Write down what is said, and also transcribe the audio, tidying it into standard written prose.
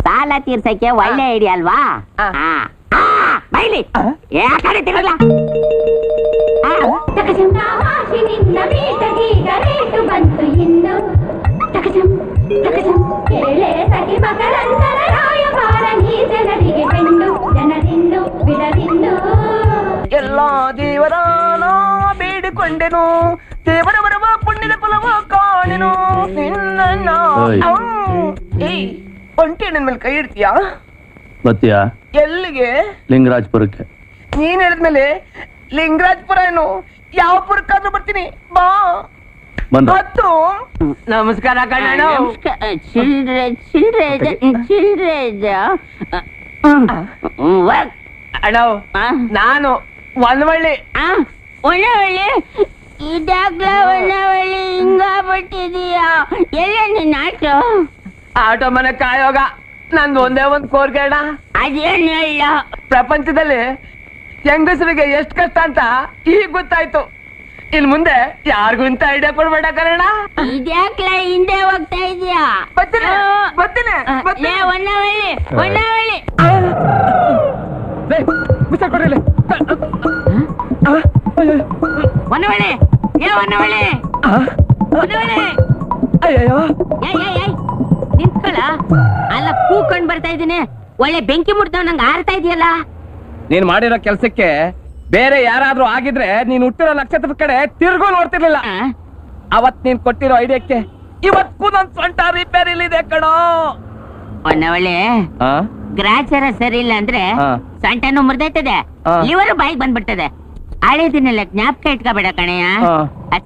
ಸಾಲ ತೀರ್ಸಕ್ಕೆ ಒಳ್ಳೆ ಐಡಿಯಾ ಅಲ್ವಾ? ಬೈಲಿ ಯಾಕಡೆ ತಿರುಗಲ್ಲ. ಎಲ್ಲ ದೇವರಾನ ಬೇಡಿಕೊಂಡೆನು, ದೇವರ ಬರುವ ಪುಣ್ಯದ ಫಲವ ಕಾಣೆನು. ಒಂಟಿ ನನ್ನ ಮೇಲೆ ಕೈ ಇಡ್ತೀಯಾ? ಬತ್ತೀಯಾ? ಎಲ್ಲಿಗೆ? ಲಿಂಗರಾಜಪುರಕ್ಕೆ. ನೀನ್ ಹೇಳಿದ್ಮೇಲೆ ಲಿಂಗರಾಜಪುರ ಏನು ಯಾವ ಪುರಕ್ಕಾದ್ರೂ ಬರ್ತೀನಿ ಬಾ. ಹತ್ತು. ನಮಸ್ಕಾರ ಕಣ್ಣಣ್ಣ. ಅಣ್ಣ ನಾನು ಒನ್ನವಳ್ಳಿ. ಒನ್ನವಳ್ಳಿ ಇದಾಗ್ಲ ಒನ್ನವಳ್ಳಿ ಹಿಂಗ ಬಿಟ್ಟಿದೀಯಾ? ಎಲ್ಲ ನಿನ್ನ ಆಟೋ ಆಟೋ ಮನೆ ಕಾಯೋಗ ನಂದು ಒಂದೇ ಒಂದ್ ಕೋರ್ಗೆ ಅಣ್ಣ. ಅದೇನ್ ಹೇಳ? ಪ್ರಪಂಚದಲ್ಲಿ ಹೆಂಗಸರಿಗೆ ಎಷ್ಟ್ ಕಷ್ಟ ಅಂತ ಈಗ ಗೊತ್ತಾಯ್ತು. ಇನ್ ಮುಂದೆ ಯಾರಿಗೂ ಇಂತ ಐಡಿಯಾ ಕೊಡ್ಬೇಡ ಕಣ. ಇದ್ಯಾಕ್ಲ ಹಿಂದೆ ಹೋಗ್ತಾ ಇದೀಯಾ? ಬರ್ತೀನಿ ಬರ್ತೀನಿ. ಒನ್ನವಳ್ಳಿ ಒನ್ನವಳ್ಳಿ ಒನ್ನವಳ್ಳಿ ಒನ್ನವಳ್ಳಿ ಒನ್ನವಳ್ಳಿ. ಅಯ್ಯೋ ನಿಂತ್ಕೊಳ. ಅಲ್ಲ ಕೂಕೊಂಡ್ ಬರ್ತಾ ಇದೀನಿ, ಒಳ್ಳೆ ಬೆಂಕಿ ಮುಟ್ತಾವ್ ನಂಗೆ ಆರ್ತಾ ಇದೆಯಲ್ಲ. ನೀನ್ ಮಾಡಿರೋ ಕೆಲ್ಸಕ್ಕೆ ಬೇರೆ ಯಾರಾದ್ರೂ ಆಗಿದ್ರೆ ನೀನ್ ಹುಟ್ಟಿರೋ ನಕ್ಷತ್ರದ ಕಡೆ ತಿರ್ಗೋ ನೋಡ್ತಿರ್ಲಿಲ್ಲ. ಅವತ್ ನೀನ್ ಕೊಟ್ಟಿರೋ ಐಡಿಯಾಕ್ಕೆ ಇವತ್ತು ನನ್ ಸೊಂಟ ರಿಪೇರಿಲಿದೆ ಕಣೋ. ಒನ್ನವಳ್ಳಿ ಗ್ರಾಚಾರ ಸರಿ ಇಲ್ಲ ಅಂದ್ರೆ ಸೊಂಟನು ಮುರಿದೈತದೆ, ಲಿವರ್ ಬಾಯಿಗೆ ಬಂದ್ಬಿಡ್ತದೆ. ಹಳೆ ದಿನೆಲ್ಲ ಜ್ಞಾಪಕ ಇಟ್ಕೋಬೇಡ ಕಣಯ್ಯ.